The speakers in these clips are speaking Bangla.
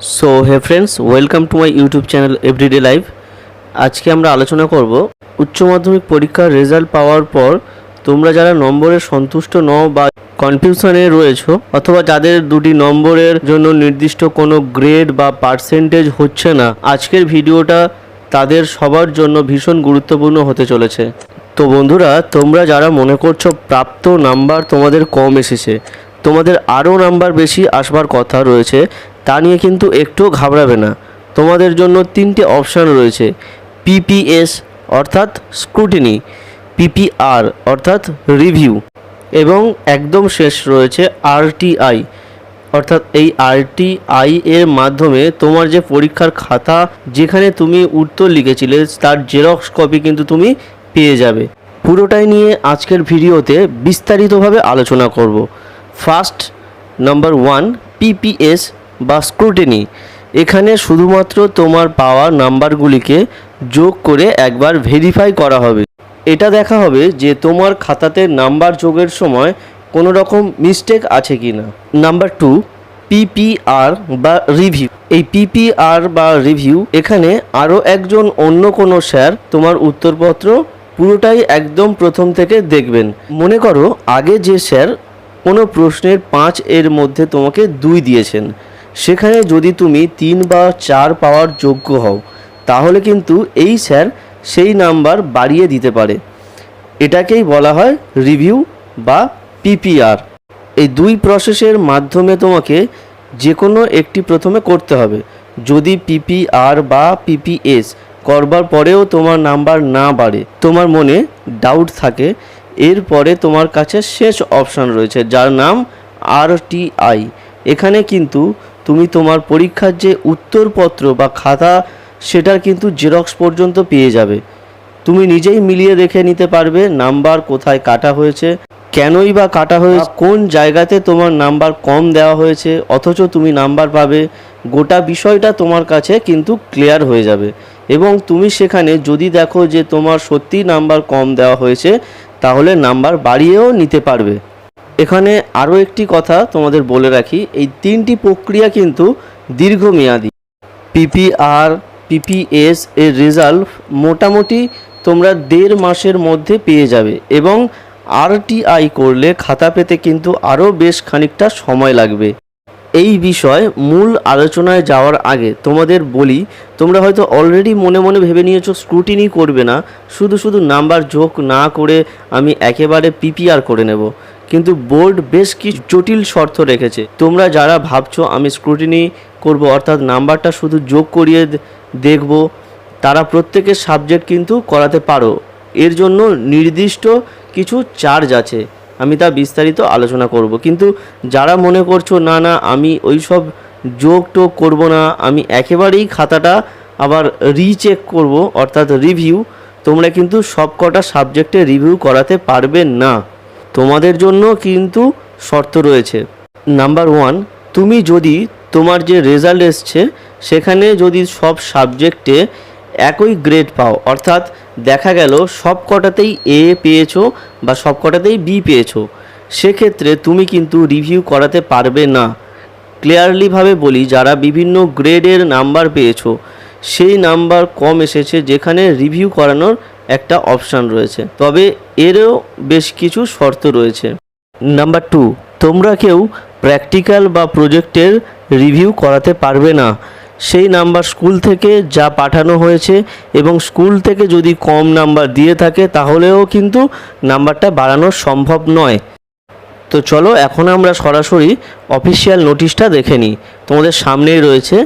So hey friends, welcome to my YouTube channel everyday live. আজকে আমরা আলোচনা করব উচ্চ মাধ্যমিক পরীক্ষার রেজাল্ট পাওয়ার পর তোমরা যারা নম্বরে সন্তুষ্ট নও বা কনফিউশনে রয়েছো, অথবা যাদের দুটি নম্বরের জন্য নির্দিষ্ট কোনো গ্রেড বা পার্সেন্টেজ হচ্ছে না, আজকের ভিডিওটা তাদের সবার জন্য ভীষণ গুরুত্বপূর্ণ হতে চলেছে। তো বন্ধুরা, তোমরা যারা মনে করছো প্রাপ্ত নাম্বার তোমাদের কম এসেছে, তোমাদের আরও নাম্বার বেশি আসবার কথা রয়েছে, তা নিয়ে কিন্তু একটু ঘাবড়াবে না। তোমাদের জন্য তিনটে অপশান রয়েছে: পিপিএস অর্থাৎ স্ক্রুটিনি, পিপিআর অর্থাৎ রিভিউ, এবং একদম শেষ রয়েছে আরটিআই। অর্থাৎ এই আরটিআই এর মাধ্যমে তোমার যে পরীক্ষার খাতা যেখানে তুমি উত্তর লিখেছিলে তার জেরক্স কপি কিন্তু তুমি পেয়ে যাবে। পুরোটাই নিয়ে আজকের ভিডিওতে বিস্তারিতভাবে আলোচনা করব। ফার্স্ট, নাম্বার 1, পিপিএস বা স্ক্রুটিনি। এখানে শুধুমাত্র তোমার পাওয়া নাম্বারগুলিকে যোগ করে একবার ভেরিফাই করা হবে। এটা দেখা হবে যে তোমার খাতাতে নাম্বার যোগের সময় কোনো রকম মিস্টেক আছে কি না। নাম্বার 2, পিপিআর বা রিভিউ। এই পিপিআর বা রিভিউ, এখানে আরও একজন অন্য কোনো স্যার তোমার উত্তরপত্র পুরোটাই একদম প্রথম থেকে দেখবেন। মনে করো আগে যে স্যার কোনো প্রশ্নের 5 এর মধ্যে তোমাকে 2 দিয়েছেন, সেখানে যদি তুমি 3 বা 4 পাওয়ার যোগ্য হও, তাহলে কিন্তু এই স্যার সেই নাম্বার বাড়িয়ে দিতে পারে। এটাকেই বলা হয় রিভিউ বা পিপিআর। এই দুই প্রসেসের মাধ্যমে তোমাকে যে কোনো একটি প্রথমে করতে হবে। যদি পিপিআর বা পিপিএস করবার পরেও তোমার নাম্বার না বাড়ে, তোমার মনে ডাউট থাকে, এরপরে তোমার কাছে শেষ অপশান রয়েছে যার নাম আরটিআই। এখানে কিন্তু তুমি তোমার পরীক্ষার যে উত্তরপত্র বা খাতা, সেটার কিন্তু জেরক্স পর্যন্ত পেয়ে যাবে। তুমি নিজেই মিলিয়ে দেখে নিতে পারবে নাম্বার কোথায় কাটা হয়েছে, কেনই বা কাটা হয়েছে, কোন জায়গাতে তোমার নাম্বার কম দেওয়া হয়েছে অথচ তুমি নাম্বার পাবে। গোটা বিষয়টা তোমার কাছে কিন্তু ক্লিয়ার হয়ে যাবে, এবং তুমি সেখানে যদি দেখো যে তোমার সত্যিই নাম্বার কম দেওয়া হয়েছে, তাহলে নাম্বার বাড়িয়েও নিতে পারবে। এখানে আরও একটি কথা তোমাদের বলে রাখি, এই তিনটি প্রক্রিয়া কিন্তু দীর্ঘমেয়াদী। পিপিআর, পিপিএস এর রেজাল্ট মোটামুটি তোমরা 1.5 মাসের মধ্যে পেয়ে যাবে, এবং আরটিআই করলে খাতা পেতে কিন্তু আরও বেশ খানিকটা সময় লাগবে। এই বিষয় মূল আলোচনায় যাওয়ার আগে তোমাদের বলি, তোমরা হয়তো অলরেডি মনে মনে ভেবে নিয়েছো স্ক্রুটিনি করবে না, শুধু নাম্বার যোগ না করে আমি একেবারে পিপিআর করে নেব। কিন্তু বোর্ড বেশ কিছু জটিল শর্ত রেখেছে। তোমরা যারা ভাবছো আমি স্ক্রুটিনি করব, অর্থাৎ নাম্বারটা শুধু যোগ করিয়ে দেখব, তারা প্রত্যেকের সাবজেক্ট কিন্তু করাতে পারো। এর জন্য নির্দিষ্ট কিছু চার্জ আছে, আমি তা বিস্তারিত আলোচনা করব। কিন্তু যারা মনে করছো না না আমি ওই সব যোগ টোগ করবো না, আমি একেবারেই খাতাটা আবার রিচেক করব, অর্থাৎ রিভিউ, তোমরা কিন্তু সব কটা সাবজেক্টে রিভিউ করাতে পারবে না। তোমাদের জন্য কিন্তু শর্ত রয়েছে। নাম্বার 1, তুমি যদি তোমার যে রেজাল্ট এসছে সেখানে যদি সব সাবজেক্টে একই গ্রেড পাও, অর্থাৎ দেখা গেল সব কটাতেই এ পেয়েছো বা সব কটাতেই বি পেয়েছো, সেক্ষেত্রে তুমি কিন্তু রিভিউ করাতে পারবে না। ক্লিয়ারলিভাবে বলি, যারা বিভিন্ন গ্রেডের নাম্বার পেয়েছো, সেই নাম্বার কম এসেছে যেখানে রিভিউ করানোর একটা অপশান রয়েছে, তবে এরও বেশ কিছু শর্ত রয়েছে। নাম্বার 2, তোমরা কেউ প্র্যাকটিক্যাল বা প্রজেক্টের রিভিউ করাতে পারবে না। সেই নাম্বার স্কুল থেকে যা পাঠানো হয়েছে, এবং স্কুল থেকে যদি কম নাম্বার দিয়ে থাকে তাহলেও কিন্তু নাম্বারটা বাড়ানো সম্ভব নয়। তো চলো এখন আমরা সরাসরি অফিসিয়াল নোটিশটা দেখে নিই। তোমাদের সামনেই রয়েছে।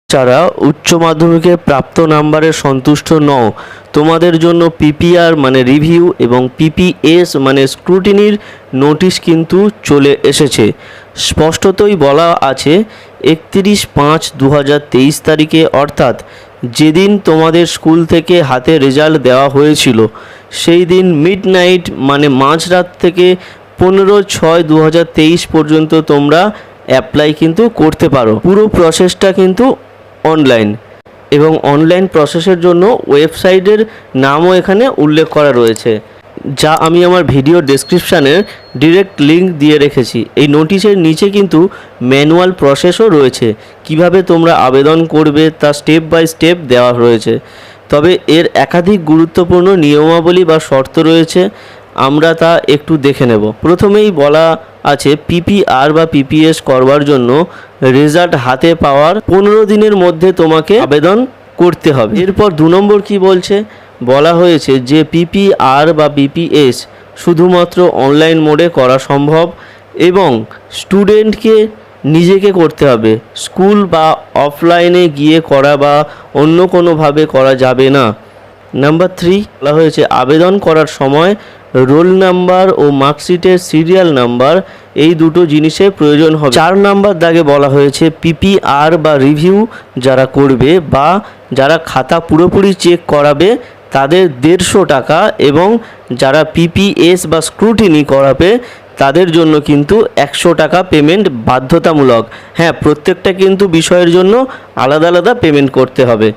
যারা উচ্চ মাধ্যমিকে প্রাপ্ত নাম্বারে সন্তুষ্ট নও, তোমাদের জন্য পিপিআর মানে রিভিউ এবং পিপিএস মানে স্ক্রুটিনির নোটিশ কিন্তু চলে এসেছে। স্পষ্টতই বলা আছে 31/5/2023 তারিখে, অর্থাৎ যেদিন তোমাদের স্কুল থেকে হাতে রেজাল্ট দেওয়া হয়েছিল, সেই দিন মিডনাইট মানে মাঝরাত থেকে 15/6/2023 পর্যন্ত তোমরা অ্যাপ্লাই কিন্তু করতে পারো। পুরো প্রসেসটা কিন্তু অনলাইন, এবং অনলাইন প্রসেসের জন্য ওয়েবসাইটের নামও এখানে উল্লেখ করা রয়েছে। যা আমি আমার ভিডিও ডেসক্রিপশানে ডিরেক্ট লিঙ্ক দিয়ে রেখেছি। এই নোটিশের নিচে কিন্তু ম্যানুয়াল প্রসেসও রয়েছে, কিভাবে তোমরা আবেদন করবে তা স্টেপ বাই স্টেপ দেওয়া রয়েছে। তবে এর একাধিক গুরুত্বপূর্ণ নিয়মাবলী বা শর্ত রয়েছে, আমরা তা একটু দেখে নেব। প্রথমেই বলা আছে পিপিআর বা পিপিএস করবার জন্য রেজাল্ট হাতে পাওয়ার 15 দিনের মধ্যে তোমাকে আবেদন করতে হবে। এরপর 2 নম্বর কি বলছে, বলা হয়েছে যে পিপিআর বা পিপিএস শুধুমাত্র অনলাইন মোডে করা সম্ভব এবং স্টুডেন্টকে নিজেকে করতে হবে, স্কুল বা অফলাইনে গিয়ে করা বা অন্য কোনোভাবে করা যাবে না। নাম্বার 3 বলা হয়েছে আবেদন করার সময় রোল নাম্বার ও মার্কশিটের সিরিয়াল নাম্বার এই দুটো জিনিসের প্রয়োজন হবে। 4 নাম্বার দাগে বলা হয়েছে পিপিআর বা রিভিউ যারা করবে বা যারা খাতা পুরোপুরি চেক করাবে তাদের 150 টাকা এবং যারা পিপিএস বা স্ক্রুটিনি করাবে তাদের জন্য কিন্তু 100 টাকা পেমেন্ট বাধ্যতামূলক। হ্যাঁ, প্রত্যেকটা কিন্তু বিষয়ের জন্য আলাদা আলাদা পেমেন্ট করতে হবে।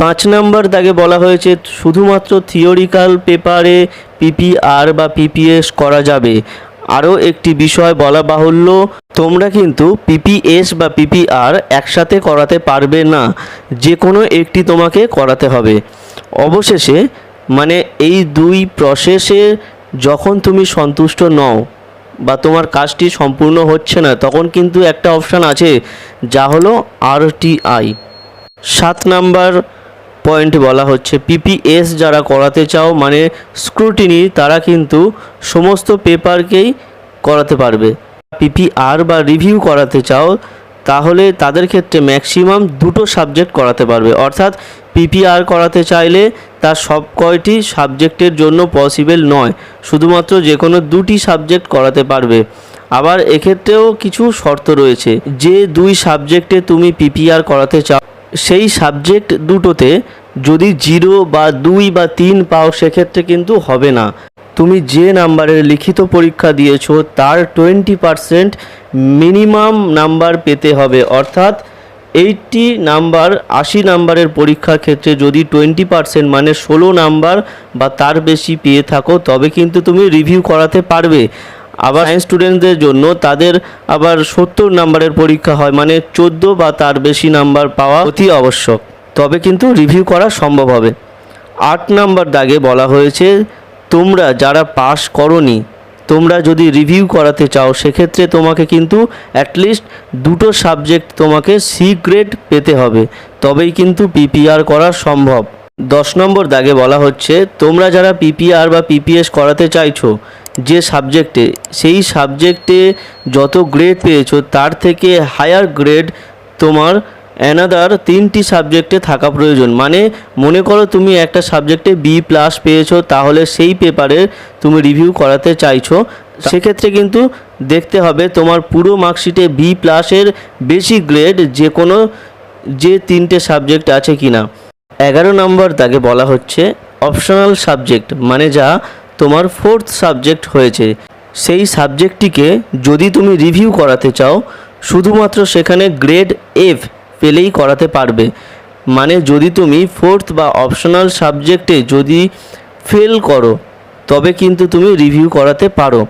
5 নম্বর দাগে বলা হয়েছে শুধুমাত্র থিওরিক্যাল পেপারে পিপিআর বা পিপিএস করা যাবে। আরও একটি বিষয় বলা বাহুল্য, তোমরা কিন্তু পিপিএস বা পিপিআর একসাথে করাতে পারবে না, যে কোনো একটি তোমাকে করাতে হবে। অবশেষে মানে এই 2 প্রসেসে যখন তুমি সন্তুষ্ট নও বা তোমার কাজটি সম্পূর্ণ হচ্ছে না, তখন কিন্তু একটা অপশান আছে যা হলো RTI। 7 নাম্বার পয়েন্ট বলা হচ্ছে পিপিএস যারা করাতে চাও মানে স্ক্রুটিনি, তারা কিন্তু সমস্ত পেপারকেই করাতে পারবে। পিপিআর বা রিভিউ করাতে চাও তাহলে তাদের ক্ষেত্রে ম্যাক্সিমাম 2টো সাবজেক্ট করাতে পারবে, অর্থাৎ পিপিআর করাতে চাইলে তার সব কয়টি সাবজেক্টের জন্য পসিবল নয়, শুধুমাত্র যে কোনো 2টি সাবজেক্ট করাতে পারবে। আবার এক্ষেত্রেও কিছু শর্ত রয়েছে, যে 2 সাবজেক্টে তুমি পিপিআর করাতে চাও সেই সাবজেক্ট দুটোতে যদি 0 বা 2 বা 3 পাও সেক্ষেত্রে কিন্তু হবে না। তুমি যে নাম্বারের লিখিত পরীক্ষা দিয়েছো তার 20% মিনিমাম নাম্বার পেতে হবে, অর্থাৎ 80 নাম্বার 80 নাম্বারের পরীক্ষার ক্ষেত্রে যদি 20% মানে 16 নাম্বার বা তার বেশি পেয়ে থাকো তবে কিন্তু তুমি রিভিউ করাতে পারবে। আবার সায়েন্স স্টুডেন্টদের জন্য তাদের আবার 70 নাম্বারের পরীক্ষা হয়, মানে 14 বা তার বেশি নাম্বার পাওয়া অতি আবশ্যক, তবে কিন্তু রিভিউ করা সম্ভব হবে। 8 নাম্বার দাগে বলা হয়েছে তোমরা যারা পাস করোনি তোমরা যদি রিভিউ করাতে চাও সেক্ষেত্রে তোমাকে কিন্তু অ্যাটলিস্ট 2টো সাবজেক্ট তোমাকে সি গ্রেড পেতে হবে, তবেই কিন্তু পিপিআর করা সম্ভব। 10 নম্বর দাগে বলা হচ্ছে তোমরা যারা পিপিআর বা পিপিএস করাতে চাইছো যে সাবজেক্টে, সেই সাবজেক্টে যত গ্রেড পেয়েছো তার থেকে হায়ার গ্রেড তোমার অ্যানাদার 3টি সাবজেক্টে থাকা প্রয়োজন। মানে মনে করো তুমি একটা সাবজেক্টে B+ পেয়েছো, তাহলে সেই পেপারে তুমি রিভিউ করাতে চাইছো, সেক্ষেত্রে কিন্তু দেখতে হবে তোমার পুরো মার্কশিটে B+ বেশি গ্রেড যে 3টে সাবজেক্ট আছে কিনা। 11 নম্বর দাগে বলা হচ্ছে অপশনাল সাবজেক্ট, মানে যা তোমার 4th সাবজেক্ট হয়েছে সেই সাবজেক্টটিকে যদি তুমি রিভিউ করাতে চাও শুধুমাত্র সেখানে গ্রেড F পেলেই করাতে পারবে। মানে যদি তুমি 4th বা অপশনাল সাবজেক্টে যদি ফেল করো তবে কিন্তু তুমি রিভিউ করাতে পারো।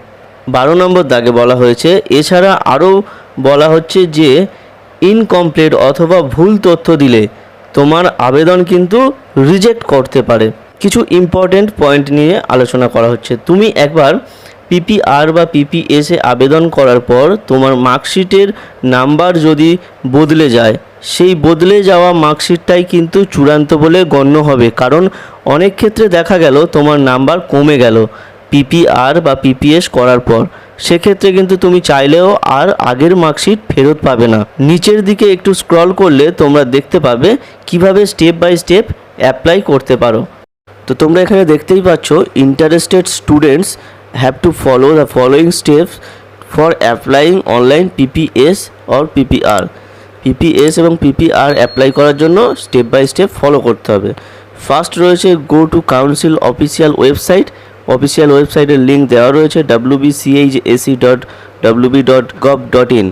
12 নম্বর দাগে বলা হয়েছে এছাড়া আরও বলা হচ্ছে যে ইনকমপ্লিট অথবা ভুল তথ্য দিলে তোমার আবেদন কিন্তু রিজেক্ট করতে পারে। কিছু ইম্পর্টেন্ট পয়েন্ট নিয়ে আলোচনা করা হচ্ছে। তুমি একবার পিপিআর বা পিপিএসে আবেদন করার পর তোমার মার্কশিটের নাম্বার যদি বদলে যায়, সেই বদলে যাওয়া মার্কশিটটাই কিন্তু চূড়ান্ত বলে গণ্য হবে, কারণ অনেক ক্ষেত্রে দেখা গেল তোমার নাম্বার কমে গেল পিপিআর বা পিপিএস করার পর, সেক্ষেত্রে কিন্তু তুমি চাইলেও আর আগের মার্কশিট ফেরত পাবে না। নিচের দিকে একটু স্ক্রল করলে তোমরা দেখতে পাবে কিভাবে স্টেপ বাই স্টেপ অ্যাপ্লাই করতে পারো। তো তোমরা এখানে দেখতেই পাচ্ছ interested students have to follow the following steps for applying online PPS or PPR. PPS এবং পিপিআর অ্যাপ্লাই করার জন্য স্টেপ বাই স্টেপ ফলো করতে হবে। ফার্স্ট রয়েছে go to council official website. Official ওয়েবসাইটের লিঙ্ক দেওয়া রয়েছে wbchse.wb.gov.in।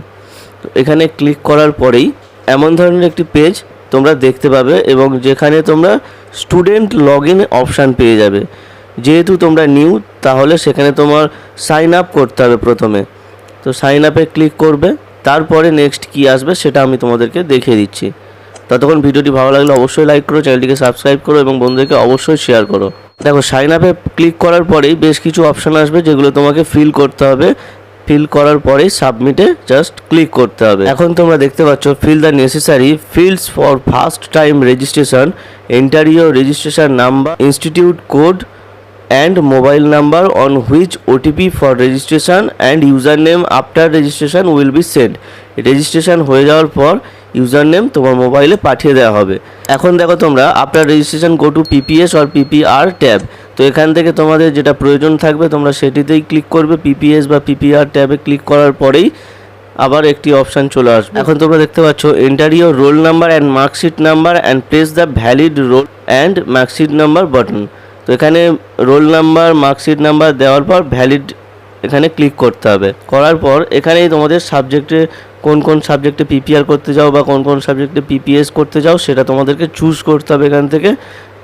এখানে ক্লিক করার পরেই এমন ধরনের একটি পেজ তোমরা দেখতে পাবে এবং যেখানে তোমরা স্টুডেন্ট লগ ইন অপশান পেয়ে যাবে। যেহেতু তোমরা নিউ তাহলে সেখানে তোমার সাইন আপ করতে হবে প্রথমে। তো সাইন আপে ক্লিক করবে, তারপরে নেক্সট কি আসবে সেটা আমি তোমাদেরকে দেখিয়ে দিচ্ছি। ততক্ষণ ভিডিওটি ভালো লাগলে অবশ্যই লাইক করো, চ্যানেলটিকে সাবস্ক্রাইব করো এবং বন্ধুদেরকে অবশ্যই শেয়ার করো। দেখো সাইন আপে ক্লিক করার পরেই বেশ কিছু অপশান আসবে যেগুলো তোমাকে ফিল করতে হবে। ফিল করার পরেই সাবমিটে জাস্ট ক্লিক করতে হবে। এখন তোমরা দেখতে পাচ্ছ fill the necessary fields for first time registration, enter your registration number, institute code and mobile number on which OTP for registration and username after registration will be sent. Registration হয়ে যাওয়ার পর ইউজার নেম তোমার মোবাইলে পাঠিয়ে দেওয়া হবে। এখন দেখো তোমরা after registration go to PPS or PPR tab. তো এখান থেকে তোমাদের যেটা প্রয়োজন থাকবে তোমরা সেটিতেই ক্লিক করবে। পিপিএস বা পিপিআর ট্যাবে ক্লিক করার পরেই আবার একটি অপশান চলে আসবে। এখন তোমরা দেখতে পাচ্ছ enter your roll number and marksheet number and press the valid roll and marksheet number button. তো এখানে রোল নাম্বার মার্কশিট নাম্বার দেওয়ার পর ভ্যালিড এখানে ক্লিক করতে হবে। করার পর এখানেই তোমাদের সাবজেক্টে কোন কোন সাবজেক্টে পিপিআর করতে যাও বা কোন কোন সাবজেক্টে পিপিএস করতে যাও সেটা তোমাদেরকে চুজ করতে হবে এখান থেকে।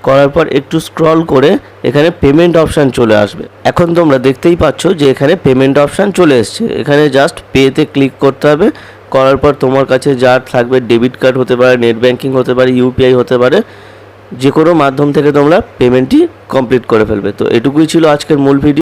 করার পর একটু স্ক্রল করে এখানে পেমেন্ট অপশান চলে আসবে। এখন তোমরা দেখতেই পাচ্ছ যে এখানে পেমেন্ট অপশান চলে এসছে। এখানে জাস্ট পেতে ক্লিক করতে হবে। করার পর তোমার কাছে যা থাকবে ডেবিট কার্ড হতে পারে, নেট ব্যাঙ্কিং হতে পারে, ইউপিআই হতে পারে, যে কোনো মাধ্যম থেকে তোমরা পেমেন্টটি কমপ্লিট করে ফেলবে। তো এটুকুই ছিল আজকের মূল ভিডিও।